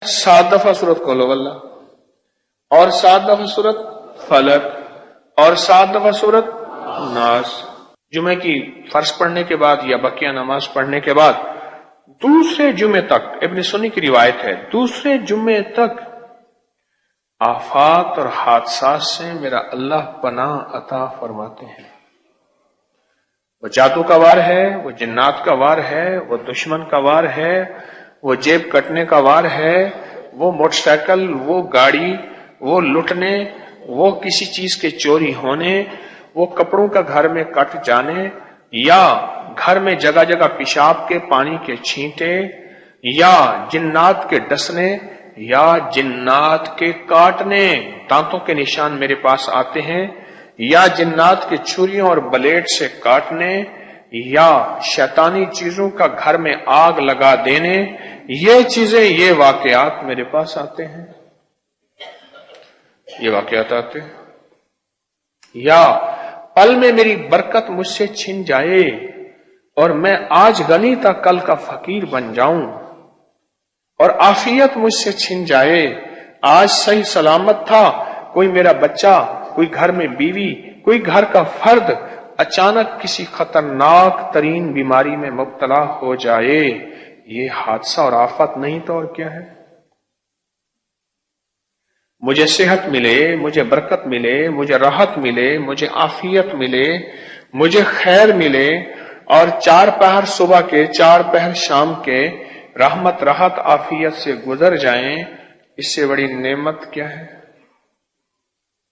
7 دفعہ سورت قل واللہ، اور 7 دفعہ سورت فلق، اور 7 دفعہ سورت ناس۔ جمعے کی فرض پڑھنے کے بعد یا بقیہ نماز پڑھنے کے بعد دوسرے جمعے تک، ابن سنی کی روایت ہے، دوسرے جمعے تک آفات اور حادثات سے میرا اللہ پناہ عطا فرماتے ہیں۔ وہ جادو کا وار ہے، وہ جنات کا وار ہے، وہ دشمن کا وار ہے، وہ جیب کٹنے کا وار ہے، وہ موٹر سائیکل، وہ گاڑی، وہ لٹنے، وہ کسی چیز کے چوری ہونے، وہ کپڑوں کا گھر میں کٹ جانے، یا گھر میں جگہ جگہ پیشاب کے پانی کے چھینٹے، یا جنات کے ڈسنے، یا جنات کے کاٹنے، دانتوں کے نشان میرے پاس آتے ہیں، یا جنات کے چھریوں اور بلیڈ سے کاٹنے، یا شیطانی چیزوں کا گھر میں آگ لگا دینے، یہ چیزیں، یہ واقعات میرے پاس آتے ہیں، یہ واقعات آتے ہیں۔ یا پل میں میری برکت مجھ سے چھن جائے اور میں آج غنی تھا کل کا فقیر بن جاؤں، اور عافیت مجھ سے چھن جائے، آج صحیح سلامت تھا، کوئی میرا بچہ، کوئی گھر میں بیوی، کوئی گھر کا فرد اچانک کسی خطرناک ترین بیماری میں مبتلا ہو جائے، یہ حادثہ اور آفت نہیں تو اور کیا ہے؟ مجھے صحت ملے، مجھے برکت ملے، مجھے راحت ملے، مجھے عافیت ملے، مجھے خیر ملے، اور 4 پہر صبح کے 4 پہر شام کے رحمت راحت عافیت سے گزر جائیں، اس سے بڑی نعمت کیا ہے؟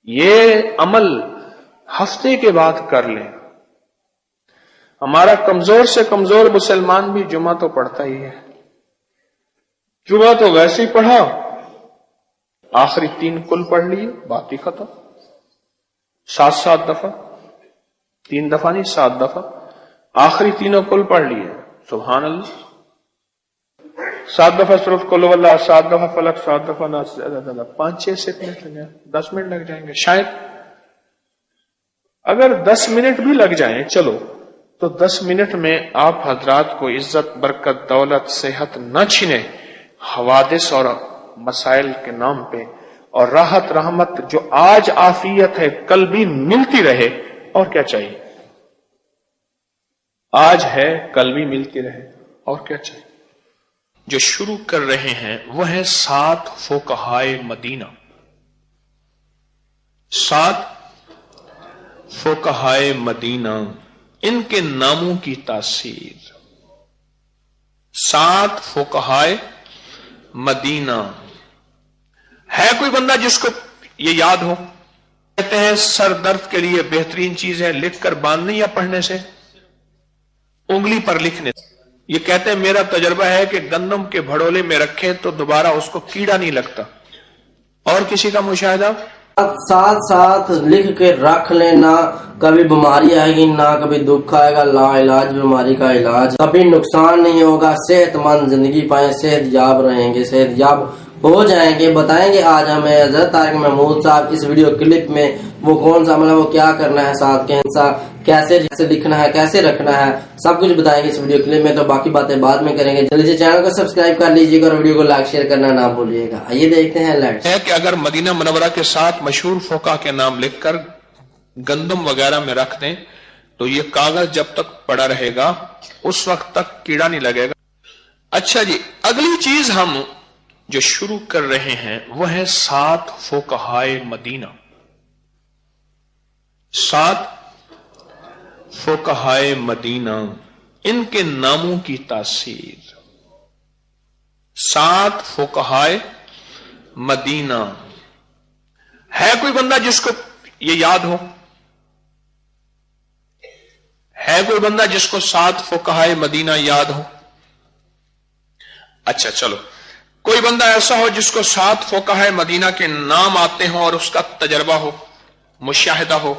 یہ عمل ہفتے کے بعد کر لیں۔ ہمارا کمزور سے کمزور مسلمان بھی جمعہ تو پڑھتا ہی ہے، جمعہ تو ویسے ہی پڑھا، آخری 3 کل پڑھ لیے، بات ہی ختم۔ 7 دفعہ، 3 دفعہ نہیں، 7 دفعہ آخری 3 کل پڑھ لیے، سبحان اللہ۔ 7 دفعہ سورۃ قل واللہ، 7 دفعہ فلق، 7 دفعہ ناس، 5-6 منٹ لگ جائیں، 10 منٹ لگ جائیں گے شاید۔ اگر 10 منٹ بھی لگ جائیں چلو، تو 10 منٹ میں آپ حضرات کو عزت، برکت، دولت، صحت نہ چھنے، حوادث اور مسائل کے نام پہ، اور راحت رحمت جو آج عافیت ہے کل بھی ملتی رہے، اور کیا چاہیے؟ آج ہے کل بھی ملتی رہے، اور کیا چاہیے؟ جو شروع کر رہے ہیں وہ ہے 7 فقہائے مدینہ۔ 7 فقہائے مدینہ، ان کے ناموں کی تاثیر۔ 7 فقہائے مدینہ۔ ہے کوئی بندہ جس کو یہ یاد ہو؟ کہتے ہیں سر درد کے لیے بہترین چیز ہے لکھ کر باندھنے یا پڑھنے سے؟ انگلی پر لکھنے سے۔ یہ کہتے ہیں میرا تجربہ ہے کہ گندم کے بھڑولے میں رکھے تو دوبارہ اس کو کیڑا نہیں لگتا۔ اور کسی کا مشاہدہ؟ ساتھ لکھ کے رکھ لینا، کبھی بیماری آئے گی نہ کبھی دکھ آئے گا، لا علاج بیماری کا علاج، کبھی نقصان نہیں ہوگا، صحت مند زندگی پائیں، صحت یاب رہیں گے، صحت یاب ہو جائیں گے۔ بتائیں گے آج ہمیں حضرت طارق محمود صاحب اس ویڈیو کلپ میں وہ کون سا عمل ہے، وہ کیا کرنا ہے، ساتھ کے حصہ کیسے لکھنا ہے، کیسے رکھنا ہے، سب کچھ بتائیں گے اس ویڈیو کلپ میں۔ تو باقی باتیں بعد میں کریں گے، جلدی سے چینل کو سبسکرائب کر لیجیے گا اور ویڈیو کو لائک شیئر کرنا نہ بھولیے گا۔ آئیے دیکھتے ہیں لائٹ ہے کہ اگر مدینہ منورہ کے 7 مشہور فقہ کے نام لکھ کر گندم وغیرہ میں رکھ دیں تو یہ کاغذ جب تک پڑا رہے گا اس وقت تک کیڑا نہیں لگے گا۔ اچھا جی، اگلی چیز ہم جو شروع کر رہے ہیں وہ ہے 7 فقہائے مدینہ۔ 7 فقہائے مدینہ، ان کے ناموں کی تاثیر۔ 7 فقہائے مدینہ۔ ہے کوئی بندہ جس کو یہ یاد ہو؟ ہے کوئی بندہ جس کو 7 فقہائے مدینہ یاد ہو؟ اچھا چلو، کوئی بندہ ایسا ہو جس کو 7 فقہائے مدینہ کے نام آتے ہوں اور اس کا تجربہ ہو، مشاہدہ ہو،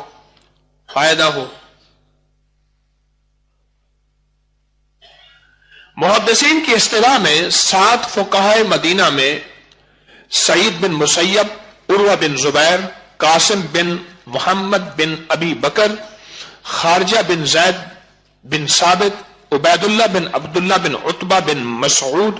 فائدہ ہو؟ محدثین کی اصطلاح میں 7 فقہائے مدینہ میں سعید بن مسیب، عروہ بن زبیر، قاسم بن محمد بن ابی بکر، خارجہ بن زید بن ثابت، عبید اللہ بن عبداللہ بن عتبہ بن مسعود،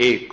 1,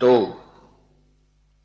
2,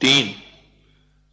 3,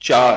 4,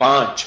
5,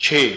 6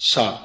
7।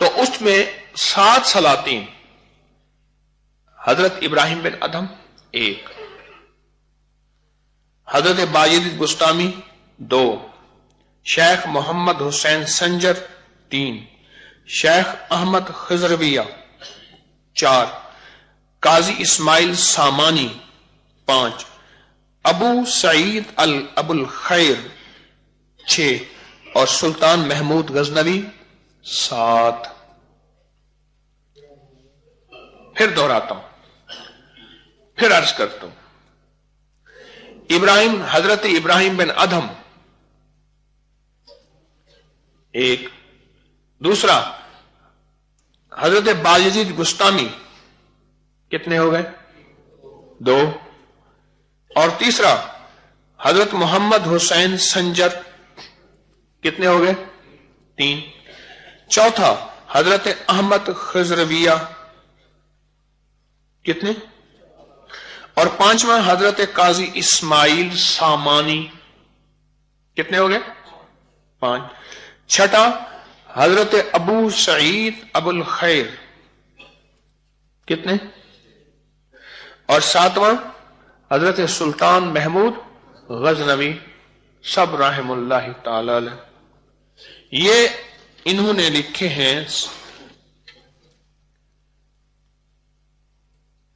تو اس میں 7 سلاطین، حضرت ابراہیم بن ادہم 1، حضرت باجید بستامی 2، شیخ محمد حسین سنجر 3، شیخ احمد خضرویہ 4، قاضی اسماعیل سامانی 5، ابو سعید ابو الخیر 6، اور سلطان محمود غزنوی 7۔ پھر دہراتا ہوں، پھر عرض کرتا ہوں، حضرت ابراہیم بن ادہم 1، دوسرا حضرت باجید بستامی کتنے ہو گئے؟ 2، اور تیسرا حضرت محمد حسین سنجر کتنے ہو گئے؟ 3، چوتھا حضرت احمد خضرویہ کتنے؟ اور 5واں حضرت قاضی اسماعیل سامانی کتنے ہو گئے؟ 5، چھٹا حضرت ابو سعید ابو الخیر کتنے؟ اور 7واں حضرت سلطان محمود غزنوی، سب رحم اللہ تعالی علیہ۔ یہ انہوں نے لکھے ہیں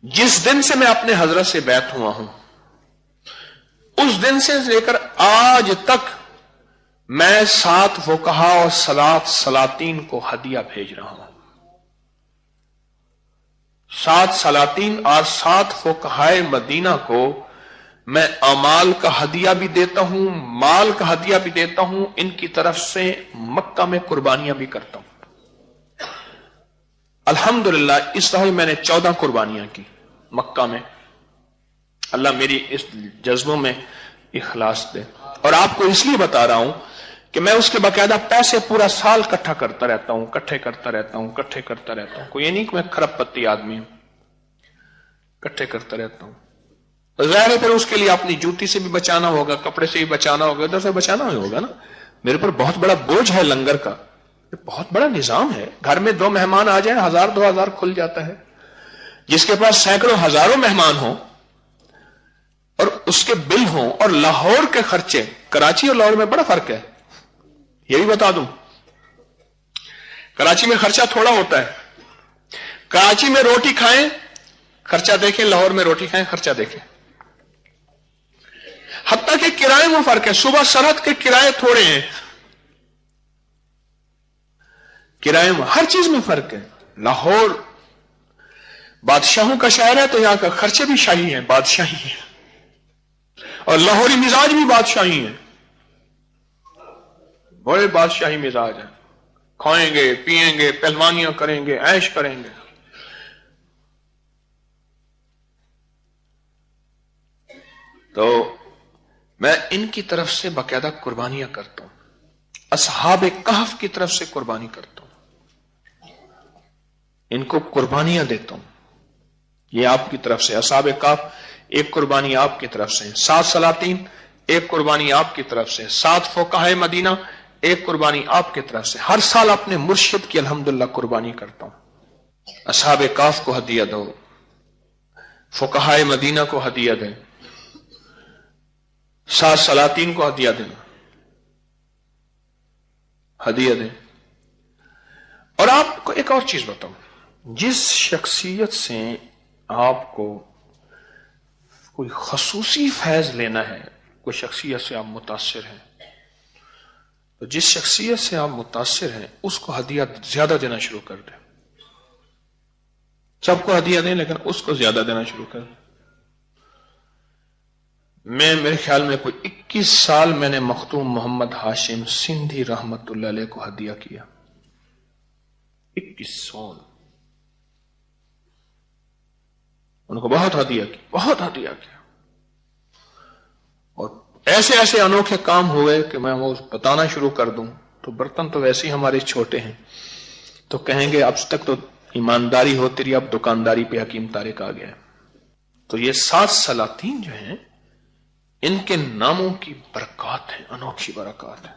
جس دن سے میں اپنے حضرت سے بیعت ہوا ہوں، اس دن سے لے کر آج تک میں 7 فقہا اور 7 سلاطین کو ہدیہ بھیج رہا ہوں۔ 7 سلاطین اور 7 فقہائے مدینہ کو میں اعمال کا ہدیہ بھی دیتا ہوں، مال کا ہدیہ بھی دیتا ہوں، ان کی طرف سے مکہ میں قربانیاں بھی کرتا ہوں۔ الحمدللہ اس سال میں نے 14 قربانیاں کی مکہ میں۔ اللہ میری اس جذبوں میں اخلاص دے، اور آپ کو اس لیے بتا رہا ہوں کہ میں اس کے باقاعدہ پیسے پورا سال اکٹھا کرتا رہتا ہوں، اکٹھے کرتا رہتا ہوں۔ کوئی یہ نہیں کہ میں خراب پتی آدمی ہوں، اکٹھے کرتا رہتا ہوں۔ ظاہر ہے پھر اس کے لیے اپنی جوتی سے بھی بچانا ہوگا، کپڑے سے بھی بچانا ہوگا، ادھر سے بچانا ہوگا نا۔ میرے پر بہت بڑا بوجھ ہے لنگر کا، یہ بہت بڑا نظام ہے۔ گھر میں 2 مہمان آ جائیں 1000-2000 کھل جاتا ہے۔ جس کے پاس سینکڑوں ہزاروں مہمان ہوں اور اس کے بل ہوں، اور لاہور کے خرچے، کراچی اور لاہور میں بڑا فرق ہے، یہ بھی بتا دوں۔ کراچی میں خرچہ تھوڑا ہوتا ہے، کراچی میں روٹی کھائیں خرچہ دیکھیں، لاہور میں روٹی کھائیں خرچہ دیکھیں۔ حتیٰ کہ کرائے میں فرق ہے، صبح سرحد کے کرائے تھوڑے ہیں، کرائے میں ہر چیز میں فرق ہے۔ لاہور بادشاہوں کا شہر ہے تو یہاں کا خرچے بھی شاہی ہیں، بادشاہی ہیں، اور لاہوری مزاج بھی بادشاہی ہیں، بڑے بادشاہی مزاج ہیں، کھائیں گے پیئیں گے پہلوانیاں کریں گے عیش کریں گے۔ تو میں ان کی طرف سے باقاعدہ قربانیاں کرتا ہوں، اصحاب کہف کی طرف سے قربانی کرتا ہوں، ان کو قربانیاں دیتا ہوں۔ یہ آپ کی طرف سے اصحاب کہف، ایک قربانی آپ کی طرف سے، 7 سلاطین ایک قربانی آپ کی طرف سے، 7 فقہائے مدینہ ایک قربانی آپ کی طرف سے۔ ہر سال اپنے مرشد کی الحمدللہ قربانی کرتا ہوں۔ اصحاب کہف کو ہدیہ دو، فقہائے مدینہ کو ہدیہ دیں، 7 سلاطین کو ہدیہ دیں، ہدیہ دیں۔ اور آپ کو ایک اور چیز بتاؤں، جس شخصیت سے آپ کو کوئی خصوصی فیض لینا ہے، کوئی شخصیت سے آپ متاثر ہیں، تو جس شخصیت سے آپ متاثر ہیں اس کو ہدیہ زیادہ دینا شروع کر دیں۔ سب کو ہدیہ دیں لیکن اس کو زیادہ دینا شروع کر دیں۔ میرے خیال میں کوئی 21 سال میں نے مختوم محمد ہاشم سندھی رحمت اللہ علیہ کو ہدیہ کیا، 21 سال ان کو بہت ہدیہ کی، بہت ہدیہ کیا، اور ایسے ایسے انوکھے کام ہوئے کہ میں وہ بتانا شروع کر دوں تو برتن تو ویسے ہی ہمارے چھوٹے ہیں، تو کہیں گے اب تک تو ایمانداری ہوتی رہی، اب دکانداری پہ حکیم طارق آ گیا۔ تو یہ 7 سلاطین جو ہیں ان کے ناموں کی برکات ہیں، انوکھی برکات ہیں۔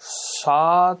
7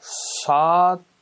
7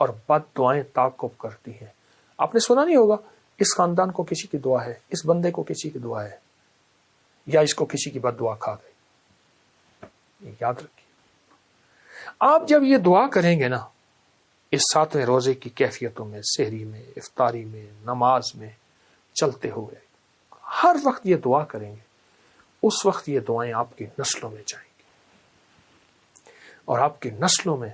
اور بد دعائیں تعاقب کرتی ہیں. آپ نے سنا نہیں ہوگا اس خاندان کو کسی کی دعا ہے, اس بندے کو کسی کی دعا ہے, یا اس کو کسی کی بد دعا کھا گئی. یہ یاد رکھیے. آپ جب یہ دعا کریں گے نا اس 7ویں روزے کی کیفیتوں میں, سحری میں, افطاری میں, نماز میں چلتے ہوئے, ہر وقت یہ دعا کریں گے, اس وقت یہ دعائیں آپ کی نسلوں میں جائیں گی, اور آپ کی نسلوں میں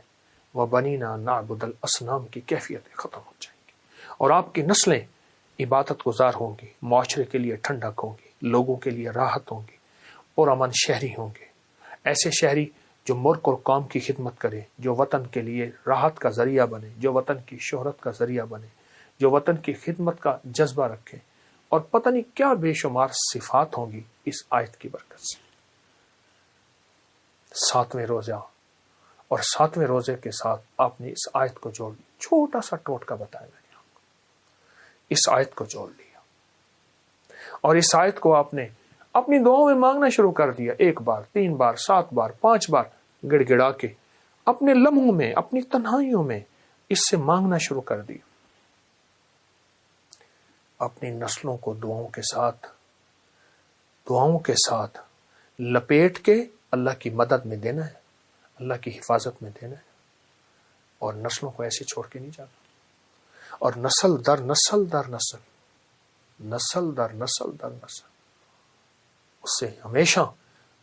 وَبَنِينَا نَعْبُدَ الْأَصْنَامِ کی کیفیتیں ختم ہو جائیں گی, اور آپ کی نسلیں عبادت گزار ہوں گی, معاشرے کے لیے ٹھنڈک ہوں گی, لوگوں کے لیے راحت ہوں گی, اور امن شہری ہوں گے. ایسے شہری جو ملک اور قوم کی خدمت کرے, جو وطن کے لیے راحت کا ذریعہ بنے, جو وطن کی شہرت کا ذریعہ بنے, جو وطن کی خدمت کا جذبہ رکھے, اور پتہ نہیں کیا بے شمار صفات ہوں گی اس آیت کی برکت سے. 7ویں روزہ, اور 7ویں روزے کے ساتھ آپ نے اس آیت کو جوڑ لیا. چھوٹا سا ٹوٹکا بتایا میں نے, اس آیت کو جوڑ لیا, اور اس آیت کو آپ نے اپنی دعاؤں میں مانگنا شروع کر دیا. 1 بار, 3 بار, 7 بار, 5 بار گڑ گڑا کے اپنے لمحوں میں, اپنی تنہائیوں میں اس سے مانگنا شروع کر دیا. اپنی نسلوں کو دعاؤں کے ساتھ لپیٹ کے اللہ کی مدد میں دینا ہے, اللہ کی حفاظت میں دینا ہے, اور نسلوں کو ایسے چھوڑ کے نہیں جانا. اور نسل در نسل در نسل, نسل در نسل در نسل, اس سے ہمیشہ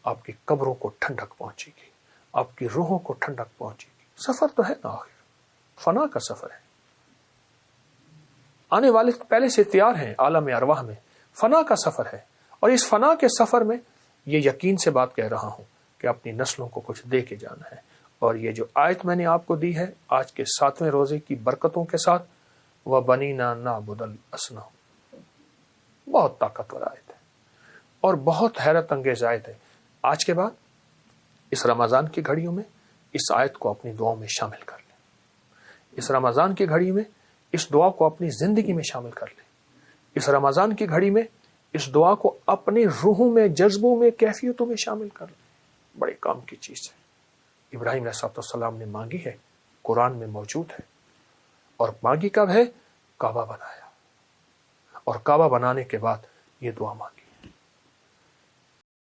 آپ کی قبروں کو ٹھنڈک پہنچے گی, آپ کی روحوں کو ٹھنڈک پہنچے گی. سفر تو ہے نا, آخر فنا کا سفر ہے. آنے والے پہلے سے تیار ہیں عالم ارواح میں, فنا کا سفر ہے. اور اس فنا کے سفر میں یہ یقین سے بات کہہ رہا ہوں کہ اپنی نسلوں کو کچھ دے کے جانا ہے. اور یہ جو آیت میں نے آپ کو دی ہے آج کے 7ویں روزے کی برکتوں کے ساتھ, وَبَنِينَا نَعْبُدَ الْأَصْنَامَ, بہت طاقتور آیت ہے اور بہت حیرت انگیز آیت ہے. آج کے بعد اس رمضان کی گھڑیوں میں اس آیت کو اپنی دعاؤں میں شامل کر لیں. اس رمضان کی گھڑی میں اس دعا کو اپنی زندگی میں شامل کر لیں. اس رمضان کی گھڑی میں اس دعا کو اپنی روحوں میں, جذبوں میں, کیفیتوں میں شامل کر لیں. بڑے کام کی چیز ہے. ابراہیم علیہ السلام نے مانگی ہے, قرآن میں موجود ہے. اور مانگی کب ہے؟ کعبہ بنایا, اور کعبہ بنانے کے بعد یہ دعا مانگی.